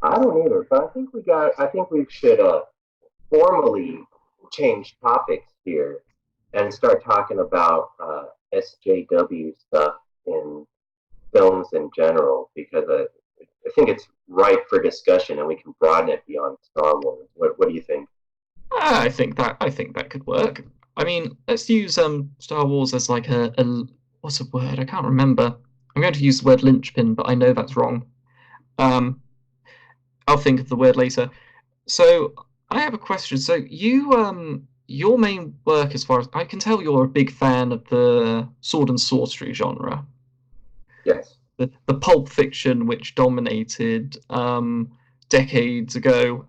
I don't either, but I think we should formally change topics here and start talking about SJW stuff in films in general because I think it's ripe for discussion and we can broaden it beyond Star Wars. What do you think? I think that could work. I mean, let's use Star Wars as like a what's a word? I can't remember. I'm going to use the word linchpin, but I know that's wrong. Um, I'll think of the word later. So I have a question. So your main work, as far as I can tell, you're a big fan of the sword and sorcery genre, Yes. the pulp fiction which dominated decades ago.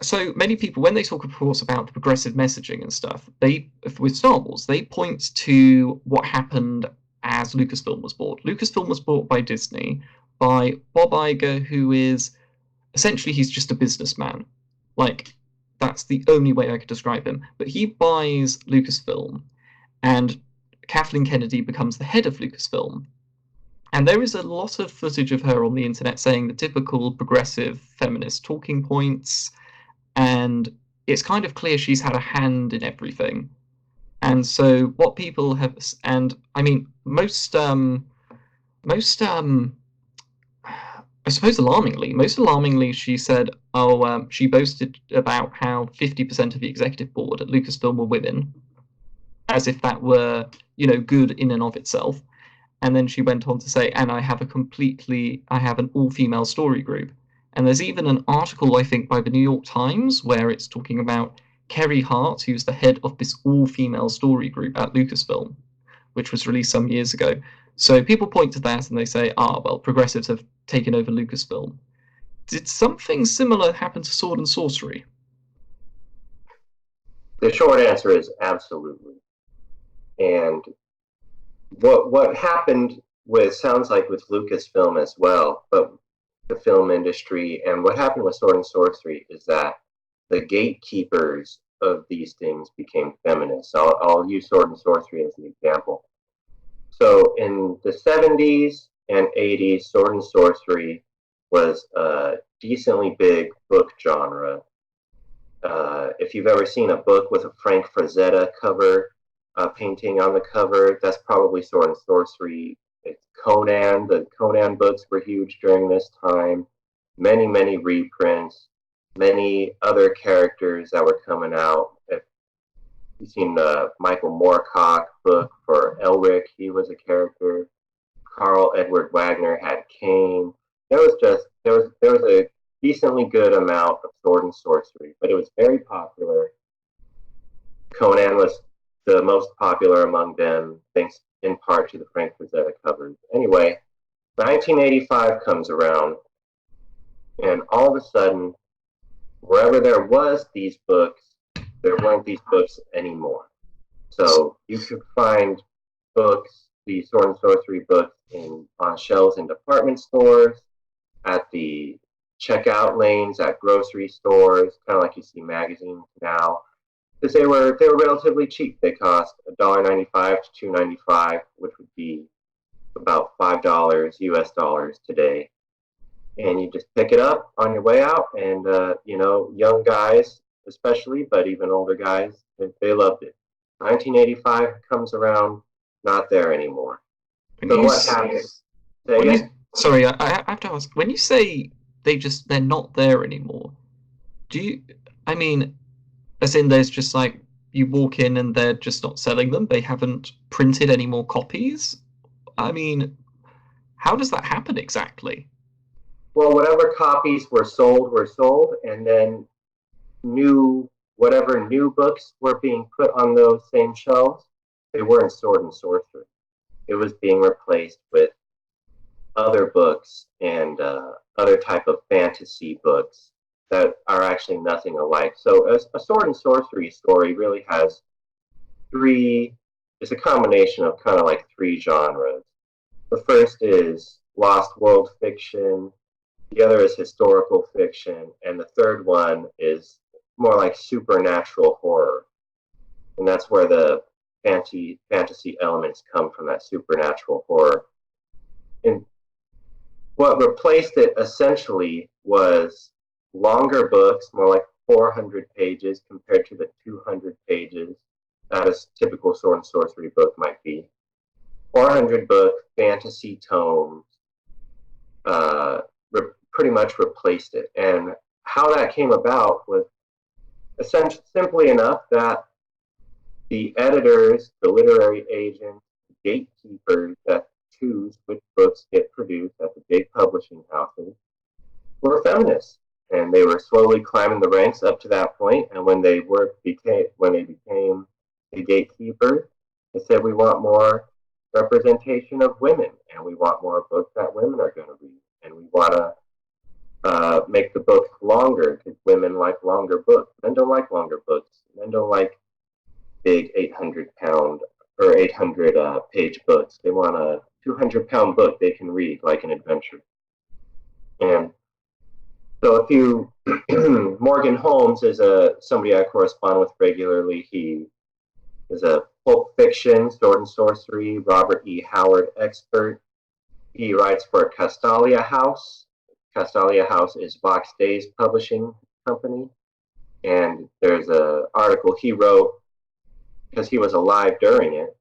So many people, when they talk, of course, about the progressive messaging and stuff, they with Star Wars, they point to what happened as Lucasfilm was bought. Lucasfilm was bought by Disney by Bob Iger, who is essentially he's just a businessman. Like that's the only way I could describe him. But he buys Lucasfilm, and Kathleen Kennedy becomes the head of Lucasfilm. And there is a lot of footage of her on the internet saying the typical progressive feminist talking points, and it's kind of clear she's had a hand in everything. And so what people have, and I mean, most I suppose most alarmingly, she said, oh, she boasted about how 50% of the executive board at Lucasfilm were women, as if that were, good in and of itself. And then she went on to say, and I have an all-female story group. And there's even an article, I think, by the New York Times where it's talking about Kerry Hart, who's the head of this all-female story group at Lucasfilm, which was released some years ago. So people point to that and they say, well, progressives have taken over Lucasfilm. Did something similar happen to Sword and Sorcery? The short answer is absolutely. And what happened with sounds like with Lucasfilm as well, but the film industry and what happened with Sword and Sorcery is that the gatekeepers of these things became feminists. I'll use Sword and Sorcery as an example. So in the 70s and 80s, Sword and Sorcery was a decently big book genre. If you've ever seen a book with a Frank Frazetta cover painting on the cover, that's probably Sword and Sorcery. It's Conan. The Conan books were huge during this time. Many, many reprints, many other characters that were coming out. If you've seen the Michael Moorcock book for Elric, he was a character. Carl Edward Wagner had Cain. There was a decently good amount of sword and sorcery, but it was very popular. Conan was the most popular among them, thanks in part to the Frank Frazetta covers. Anyway, 1985 comes around, and all of a sudden, wherever there was these books, there weren't these books anymore. So you could find books, the sword and sorcery books, on shelves in department stores, at the checkout lanes at grocery stores, kind of like you see magazines now, because they were relatively cheap. They cost $1.95 to $2.95, which would be about $5 US dollars today. And you just pick it up on your way out, and young guys especially, but even older guys, they loved it. 1985 comes around, not there anymore. When So you what happens? Say when you again? sorry, I have to ask. When you say they're not there anymore, do you? I mean, as in there's just like you walk in and they're just not selling them. They haven't printed any more copies. I mean, how does that happen exactly? Well, whatever copies were sold, and then whatever new books were being put on those same shelves, they weren't sword and sorcery. It was being replaced with other books and other type of fantasy books that are actually nothing alike. So a sword and sorcery story really has three. It's a combination of kind of like three genres. The first is lost world fiction. The other is historical fiction, and the third one is more like supernatural horror, and that's where the fantasy elements come from. That supernatural horror. And what replaced it essentially was longer books, more like 400 pages compared to the 200 pages that a typical sword and sorcery book might be. 400 book fantasy tomes pretty much replaced it. And how that came about was essentially simply enough that the editors, the literary agents, the gatekeepers that choose which books get produced at the big publishing houses were feminists, and they were slowly climbing the ranks up to that point. And when they became the gatekeepers, they said we want more representation of women, and we want more books that women are going to read, and we want to make the books longer because women like longer books. Men don't like longer books. Men don't like big 800-pound or 800 page books. They want a 200-pound book they can read like an adventure. And so if you, Morgan Holmes is somebody I correspond with regularly. He is a pulp fiction, sword and sorcery, Robert E. Howard expert. He writes for Castalia House. Castalia House is Vox Day's publishing company. And there's an article he wrote, because he was alive during it,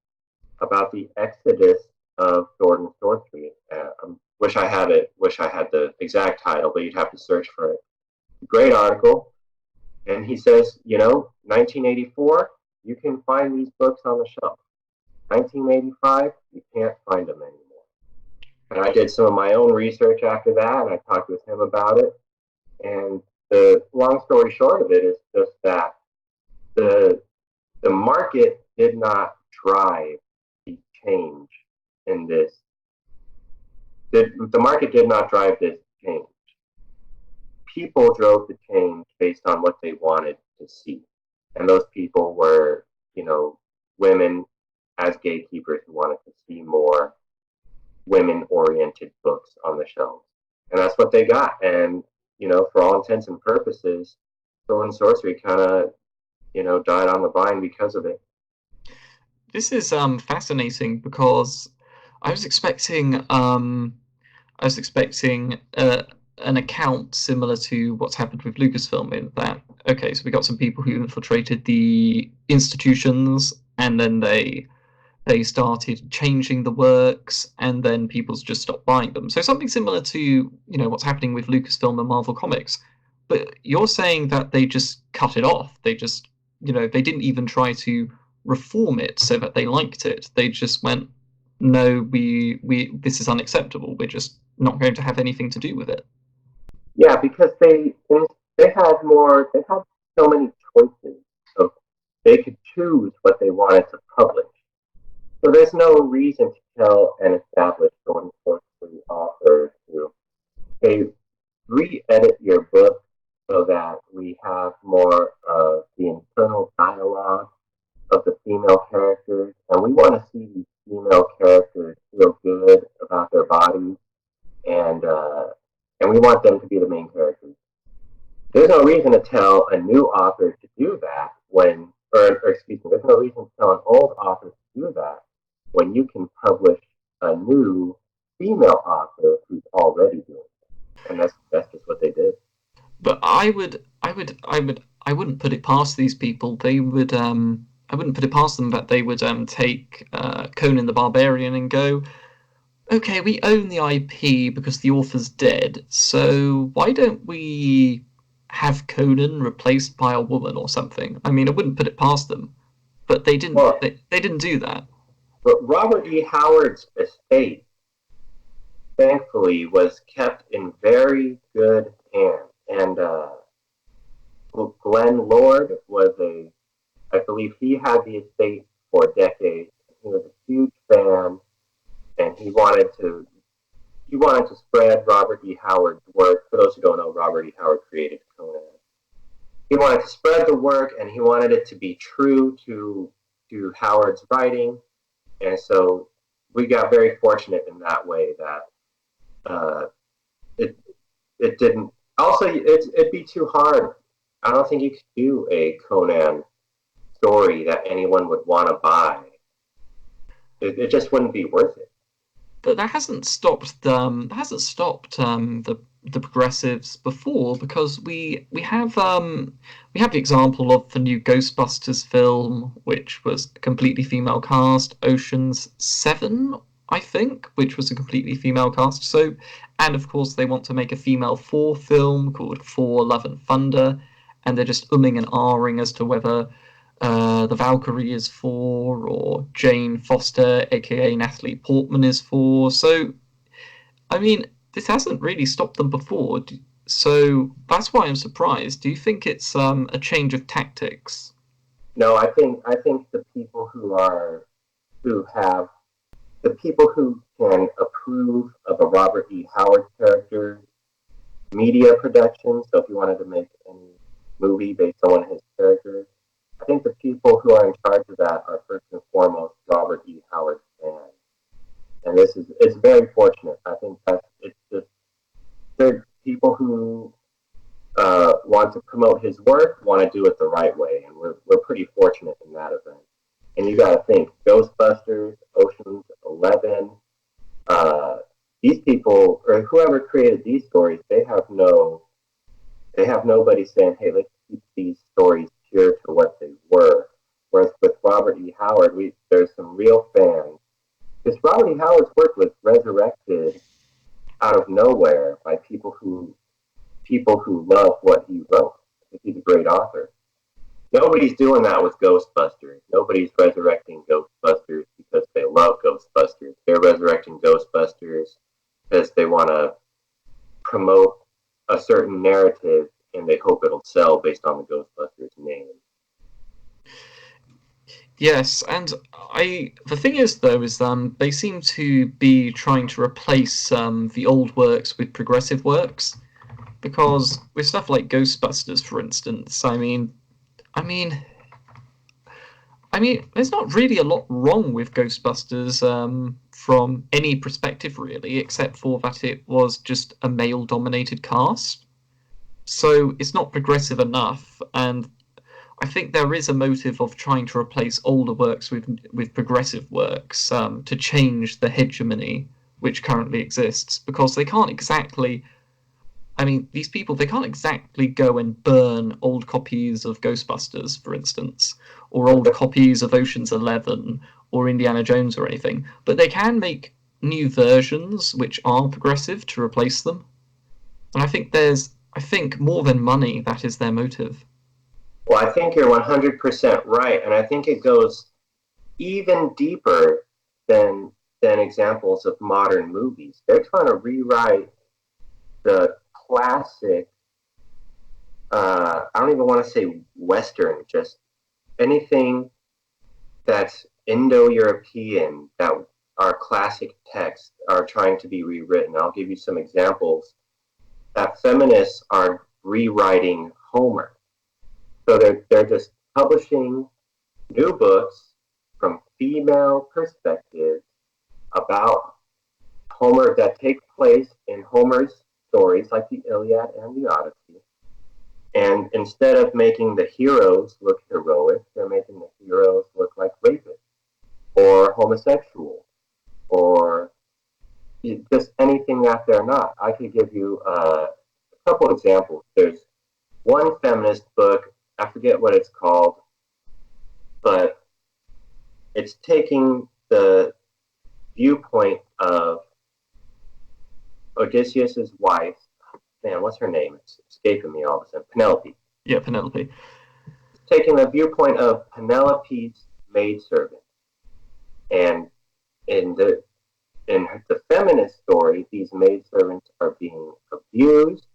about the exodus of sword and sorcery. Wish I had the exact title, but you'd have to search for it. Great article. And he says, 1984, you can find these books on the shelf. 1985, you can't find them anymore. And I did some of my own research after that, and I talked with him about it. And the long story short of it is just that the market did not drive the change in this. The market did not drive this change. People drove the change based on what they wanted to see. And those people were, women as gatekeepers who wanted to see more women-oriented books on the shelves. And that's what they got. And, for all intents and purposes, sword and sorcery kind of, died on the vine because of it. This is fascinating because I was expecting an account similar to what's happened with Lucasfilm, in that, okay, so we got some people who infiltrated the institutions, and then they started changing the works, and then people just stopped buying them. So something similar to what's happening with Lucasfilm and Marvel Comics. But you're saying that they just cut it off. They just they didn't even try to reform it so that they liked it. They just went, no, we this is unacceptable. We're just not going to have anything to do with it. Yeah, because they had so many choices. So they could choose what they wanted to publish. So there's no reason to tell an established sword and sorcery author to, hey, re-edit your book so that we have more of the internal dialogue of the female characters, and we want to see these female characters feel good about their bodies, and we want them to be the main characters. There's no reason to tell a new author to do that there's no reason to tell an old author to do that when you can publish a new female author who's already doing it. And that's just what they did. But I wouldn't put it past these people. They would I wouldn't put it past them that they would take Conan the Barbarian and go, okay, we own the IP because the author's dead, so why don't we have Conan replaced by a woman or something? I mean, I wouldn't put it past them, but they didn't. Well, they didn't do that. But Robert E. Howard's estate, thankfully, was kept in very good hands. And Glenn Lord I believe he had the estate for decades. He was a huge fan, and he wanted to spread Robert E. Howard's work. For those who don't know, Robert E. Howard created Conan. He wanted to spread the work, and he wanted it to be true to Howard's writing. And so we got very fortunate in that way that it didn't. Also, it'd be too hard. I don't think you could do a Conan story that anyone would want to buy. It just wouldn't be worth it. But that hasn't stopped the progressives before, because we have the example of the new Ghostbusters film, which was a completely female cast, Ocean's 7, I think, which was a completely female cast. So, and of course they want to make a female Thor film called Thor: Love and Thunder, and they're just umming and ahhing as to whether the Valkyrie is for, or Jane Foster, aka Natalie Portman, is for. So, I mean, this hasn't really stopped them before. So that's why I'm surprised. Do you think it's a change of tactics? No, I think the people who have the people who can approve of a Robert E. Howard character media production. So if you wanted to make any movie based on one of his characters, I think the people who are in charge of that are first and foremost Robert E. Howard fans. And this is it's very fortunate. I think that it's just they're people who want to promote his work, want to do it the right way, and we're pretty fortunate in that event. And you got to think Ghostbusters, Ocean's 11, uh, these people or whoever created these stories, they have nobody saying, "Hey, let's keep these stories pure to what they were." Whereas with Robert E. Howard, there's some real fans. Because Robert E. Howard's work was resurrected out of nowhere by people who love what he wrote. He's a great author. Nobody's doing that with Ghostbusters. Nobody's resurrecting Ghostbusters because they love Ghostbusters. They're resurrecting Ghostbusters because they want to promote a certain narrative and they hope it'll sell based on the Ghostbusters name. Yes, and the thing is though is they seem to be trying to replace the old works with progressive works, because with stuff like Ghostbusters, for instance, I mean, there's not really a lot wrong with Ghostbusters from any perspective, really, except for that it was just a male-dominated cast. So it's not progressive enough, and I think there is a motive of trying to replace older works with progressive works to change the hegemony which currently exists, because they can't exactly these people, they can't exactly go and burn old copies of Ghostbusters, for instance, or old copies of Ocean's 11 or Indiana Jones or anything, but they can make new versions which are progressive to replace them. And I think more than money, that is their motive. Well, I think you're 100% right, and I think it goes even deeper than examples of modern movies. They're trying to rewrite the classic. I don't even want to say Western, just anything that's Indo-European that are classic texts are trying to be rewritten. I'll give you some examples. That feminists are rewriting Homer. So they're just publishing new books from female perspectives about Homer that take place in Homer's stories like the Iliad and the Odyssey. And instead of making the heroes look heroic, they're making the heroes look like rapists or homosexual or just anything that they're not. I could give you a couple examples. There's one feminist book, I forget what it's called, but it's taking the viewpoint of Odysseus's wife. Man, what's her name? It's escaping me all of a sudden. Penelope. Yeah, Penelope. It's taking the viewpoint of Penelope's maidservant. And in the feminist story, these maidservants are being abused.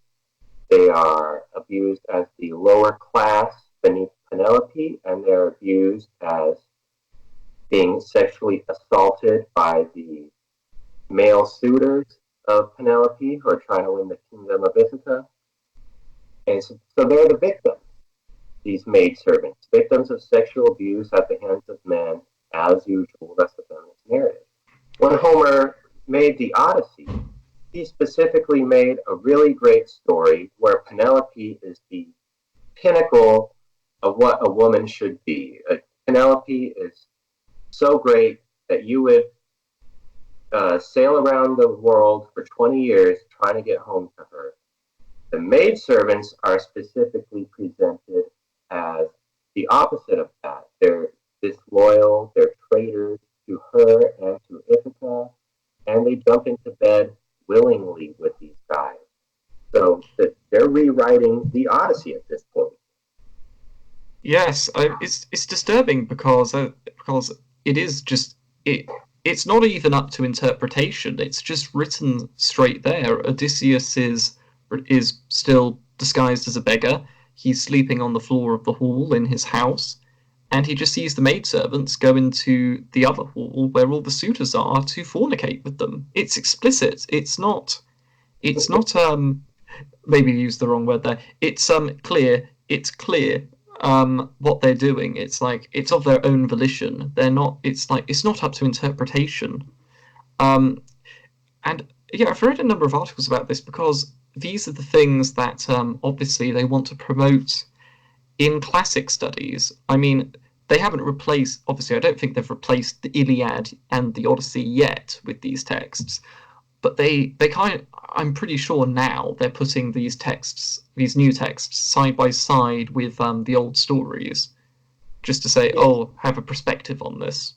They are abused as the lower class beneath Penelope, and they're abused as being sexually assaulted by the male suitors of Penelope who are trying to win the kingdom of Ithaca. And so they're the victims, these maidservants, victims of sexual abuse at the hands of men, as usual. That's the feminist narrative. When Homer made the Odyssey, he specifically made a really great story where Penelope is the pinnacle of what a woman should be. Penelope is so great that you would sail around the world for 20 years trying to get home to her. The maidservants are specifically presented as the opposite of that. They're disloyal, they're traitors to her and to Ithaca, and they jump into bed willingly with these guys. So they're rewriting the Odyssey at this point. Yes, it's disturbing because it is just it's not even up to interpretation. It's just written straight there. Odysseus is still disguised as a beggar. He's sleeping on the floor of the hall in his house, and he just sees the maidservants go into the other hall where all the suitors are to fornicate with them. It's explicit. It's not. It's not. Maybe use the wrong word there. It's clear. It's clear what they're doing. It's like it's of their own volition. They're not. It's like it's not up to interpretation. And yeah, I've read a number of articles about this because these are the things that obviously they want to promote in classic studies. I mean, they haven't replaced. Obviously, I don't think they've replaced the Iliad and the Odyssey yet with these texts, but they kind of, I'm pretty sure now they're putting these texts, these new texts, side by side with the old stories, just to say, Yeah. oh, have a perspective on this.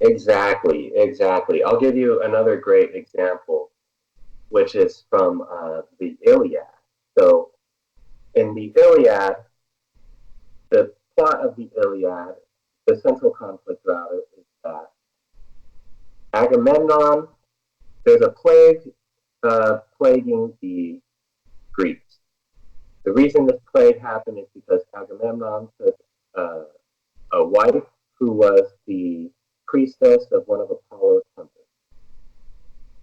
Exactly, exactly. I'll give you another great example, which is from the Iliad. So, in the Iliad, the plot of the Iliad, the central conflict rather, is that Agamemnon, there's a plague plaguing the Greeks. The reason this plague happened is because Agamemnon took uh, a wife who was the priestess of one of Apollo's temples.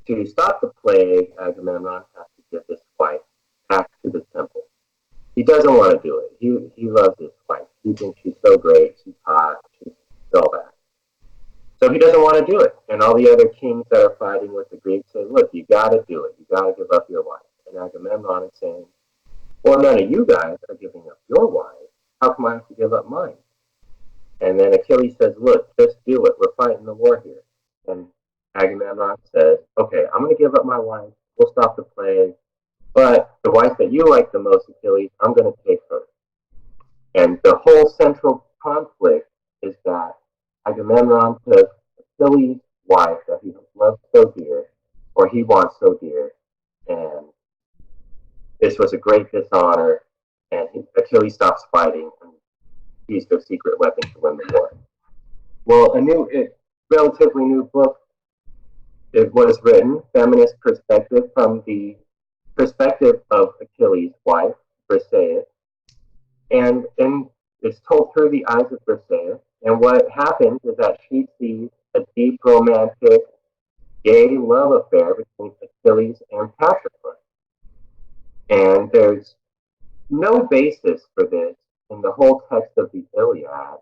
To stop the plague, Agamemnon has to give this wife back to the temple. He doesn't want to do it. He loves his wife. He thinks she's so great. She's hot. She's all that. So he doesn't want to do it. And all the other kings that are fighting with the Greeks say, look, you got to do it. You got to give up your wife. And Agamemnon is saying, well, none of you guys are giving up your wives. How come I have to give up mine? And then Achilles says, look, just do it. We're fighting the war here. And Agamemnon says, okay, I'm going to give up my wife. We'll stop the plague. But the wife that you like the most, Achilles, I'm going to take her. And the whole central conflict is that Agamemnon took Achilles' wife that he loves so dear, or he wants so dear, and this was a great dishonor, and Achilles stops fighting and used their secret weapon to win the war. Well, relatively new book, it was written, Feminist Perspective, from the perspective of Achilles' wife, Briseis, and it's told through the eyes of Briseis. And what happens is that she sees a deep romantic gay love affair between Achilles and Patroclus. And there's no basis for this in the whole text of the Iliad,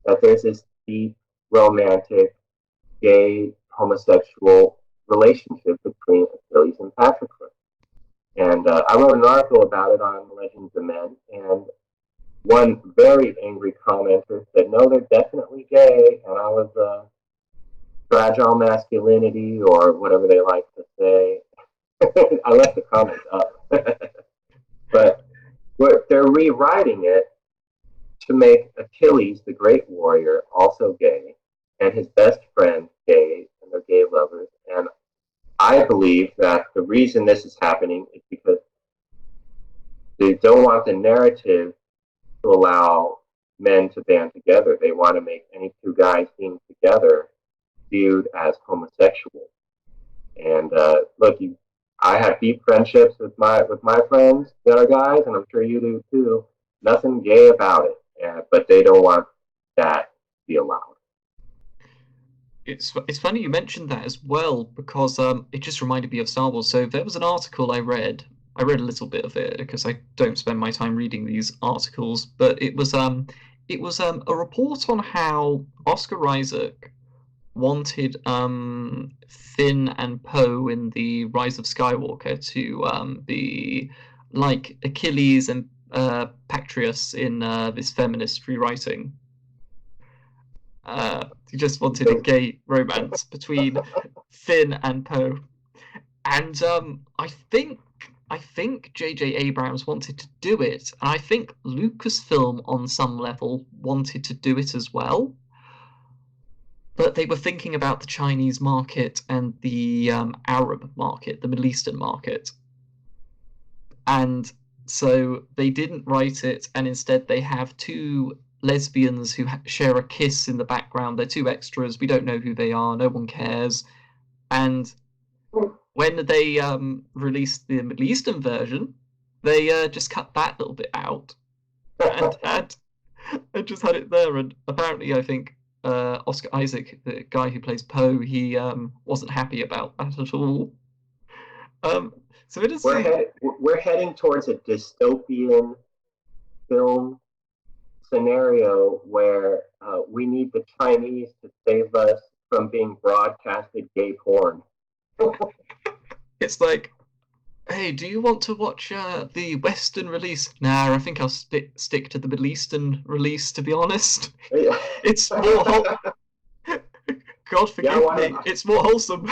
that there's this deep romantic gay homosexual relationship between Achilles and Patroclus. And I wrote an article about it on Legends of Men, and one very angry commenter said, no, they're definitely gay, and I was fragile masculinity, or whatever they like to say. I left the comments up. But they're rewriting it to make Achilles, the great warrior, also gay, and his best friend gay, and they're gay lovers. And I believe that the reason this is happening is because they don't want the narrative to allow men to band together. They want to make any two guys being together viewed as homosexual. And look, I have deep friendships with my friends that are guys, and I'm sure you do too. Nothing gay about it, but they don't want that to be allowed. It's funny you mentioned that as well because it just reminded me of Star Wars. So there was an article I read. I read a little bit of it because I don't spend my time reading these articles, but it was a report on how Oscar Isaac wanted Finn and Poe in the Rise of Skywalker to be like Achilles and Patroclus in this feminist rewriting. He just wanted a gay romance between Finn and Poe. And I think J.J. Abrams wanted to do it, and I think Lucasfilm on some level wanted to do it as well. But they were thinking about the Chinese market and the Arab market, the Middle Eastern market. And so they didn't write it, and instead they have two lesbians who share a kiss in the background. They're two extras. We don't know who they are. No one cares. And when they released the Middle Eastern version, they just cut that little bit out and just had it there. And apparently, I think Oscar Isaac, the guy who plays Poe, he wasn't happy about that at all. So it is. We're heading towards a dystopian film scenario where we need the Chinese to save us from being broadcasted gay porn. It's like, hey, do you want to watch the Western release? Nah, I think I'll stick to the Middle Eastern release, to be honest. It's more God forgive me, it's more wholesome.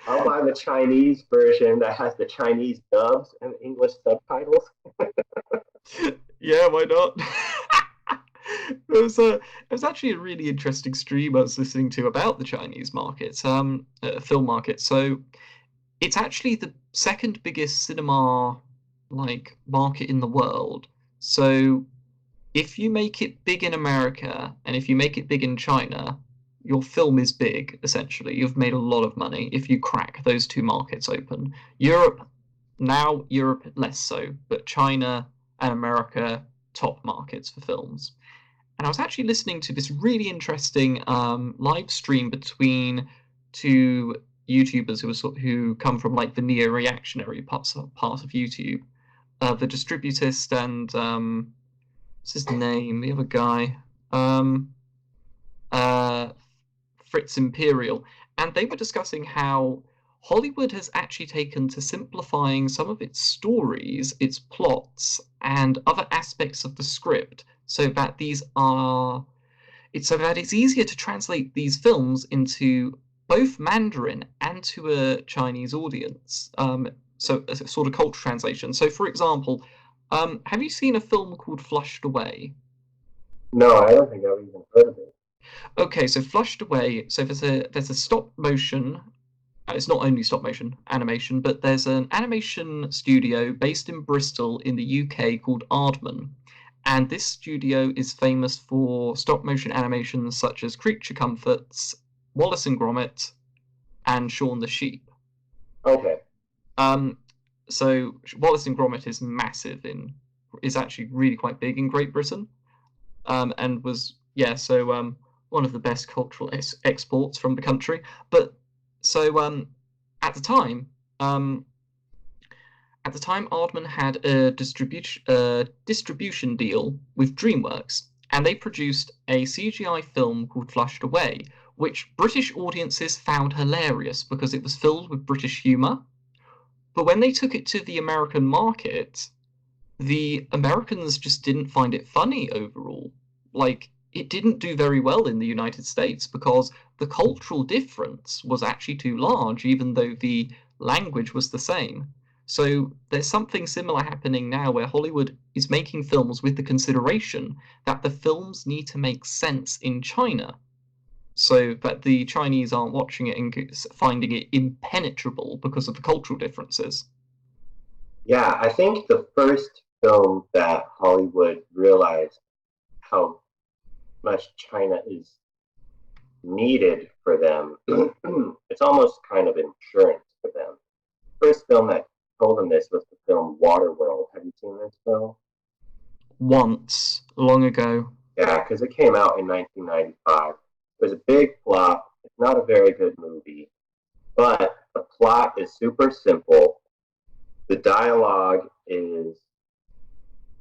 I'll buy the Chinese version that has the Chinese dubs and English subtitles. Yeah, why not? It was actually a really interesting stream I was listening to about the Chinese market, film market. So it's actually the second biggest cinema market in the world. So if you make it big in America and if you make it big in China, your film is big, essentially. You've made a lot of money if you crack those two markets open. Europe less so, but China and America, top markets for films. And I was actually listening to this really interesting live stream between two YouTubers who come from the neo-reactionary part of YouTube, the Distributist and what's his name? The other guy, Fritz Imperial, and they were discussing how Hollywood has actually taken to simplifying some of its stories, its plots, and other aspects of the script, so that it's easier to translate these films into both Mandarin and to a Chinese audience. So a sort of cultural translation. So, for example, have you seen a film called Flushed Away? No, I don't think I've even heard of it. Okay, so Flushed Away. So there's a stop motion. It's not only stop motion animation, but there's an animation studio based in Bristol in the UK called Aardman. And this studio is famous for stop motion animations such as Creature Comforts, Wallace and Gromit, and Shaun the Sheep. Okay. So Wallace and Gromit is actually really quite big in Great Britain, and was one of the best cultural exports from the country. But so at the time, Aardman had a distribution deal with DreamWorks, and they produced a CGI film called Flushed Away, which British audiences found hilarious because it was filled with British humour. But when they took it to the American market, the Americans just didn't find it funny overall. It didn't do very well in the United States because the cultural difference was actually too large, even though the language was the same. So there's something similar happening now where Hollywood is making films with the consideration that the films need to make sense in China, so that the Chinese aren't watching it and finding it impenetrable because of the cultural differences. Yeah, I think the first film that Hollywood realized how much China is needed for them, it's almost kind of insurance for them. First film that told them this was the film Waterworld. Have you seen this film? Once, long ago. Yeah, because it came out in 1995. It was a big flop. It's not a very good movie, but the plot is super simple. The dialogue is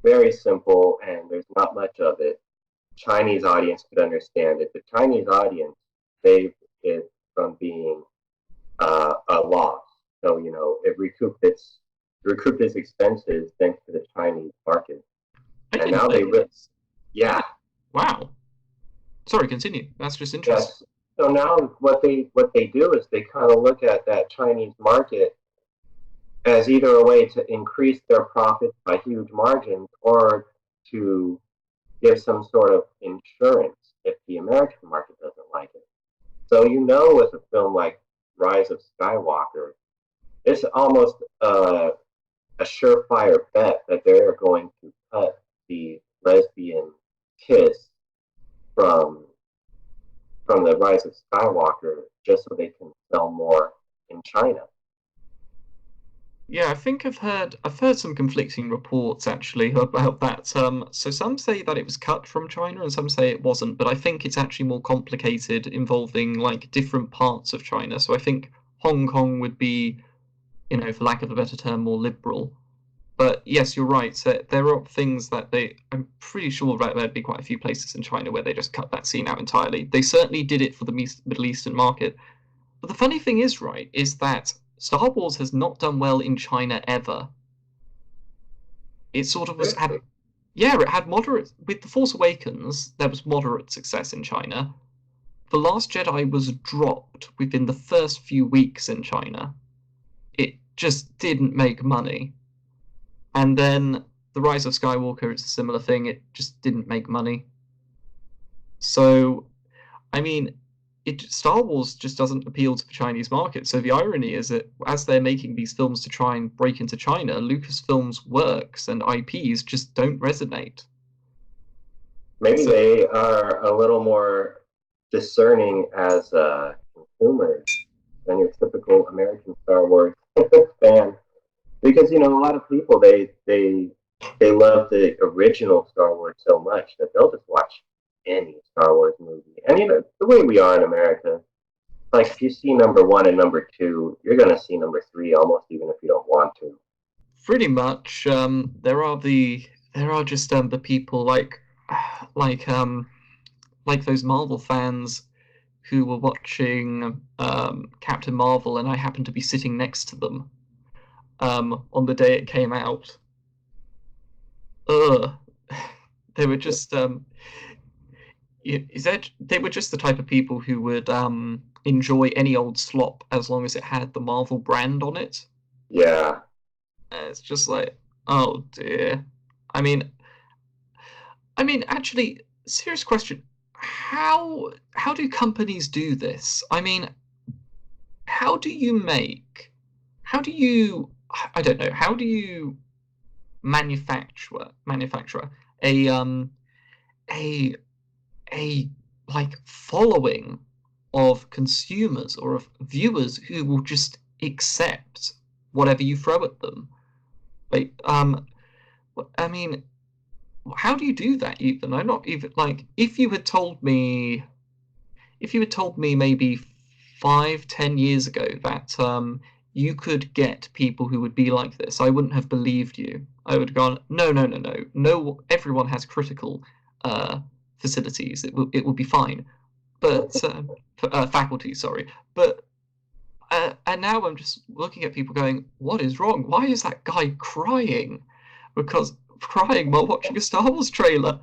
very simple, and there's not much of it. Chinese audience could understand it. The Chinese audience saved it from being a loss. So it recouped its expenses thanks to the Chinese market. And now yeah. Wow. Sorry, continue. That's just interesting. Yes. So now what they do is they kind of look at that Chinese market as either a way to increase their profits by huge margins or to give some sort of insurance if the American market doesn't like it. So with a film like Rise of Skywalker, it's almost a surefire bet that they're going to cut the lesbian kiss from the Rise of Skywalker just so they can sell more in China. Yeah, I think I've heard some conflicting reports actually about that. So some say that it was cut from China and some say it wasn't, but I think it's actually more complicated involving like different parts of China. So I think Hong Kong would be, for lack of a better term, more liberal. But yes, you're right. So there are things that I'm pretty sure that there'd be quite a few places in China where they just cut that scene out entirely. They certainly did it for the Middle Eastern market. But the funny thing is, right, is that Star Wars has not done well in China ever. It sort of was had, yeah, it had moderate with The Force Awakens. There was moderate success in China. The Last Jedi was dropped within the first few weeks in China. It just didn't make money. And then The Rise of Skywalker, it's a similar thing. It just didn't make money. So, I mean, Star Wars just doesn't appeal to the Chinese market. So the irony is that as they're making these films to try and break into China, Lucasfilm's works and IPs just don't resonate. Maybe So they are a little more discerning as consumers than your typical American Star Wars fan, because a lot of people they love the original Star Wars so much that they'll just watch any Star Wars movie. And the way we are in America, like if you see number one and number two, you're gonna see number three almost even if you don't want to. pretty much, there are just the people like um like those Marvel fans who were watching Captain Marvel, and I happened to be sitting next to them on the day it came out. Ugh. They were just they were just the type of people who would enjoy any old slop as long as it had the Marvel brand on it. Yeah, It's just like, oh dear. I mean, actually, serious question. How do companies do this? I mean, how do you make how do you I don't know, how do you manufacture a a a like following of consumers or of viewers who will just accept whatever you throw at them? Like, I mean, how do you do that even? I'm not even like if you had told me maybe 5, 10 years ago that you could get people who would be like this, I wouldn't have believed you. I would have gone, no, no, no, no, no. Everyone has critical facilities. It will be fine. But faculty, sorry. But and now I'm just looking at people going, what is wrong? Why is that guy crying? Because crying while watching a Star Wars trailer.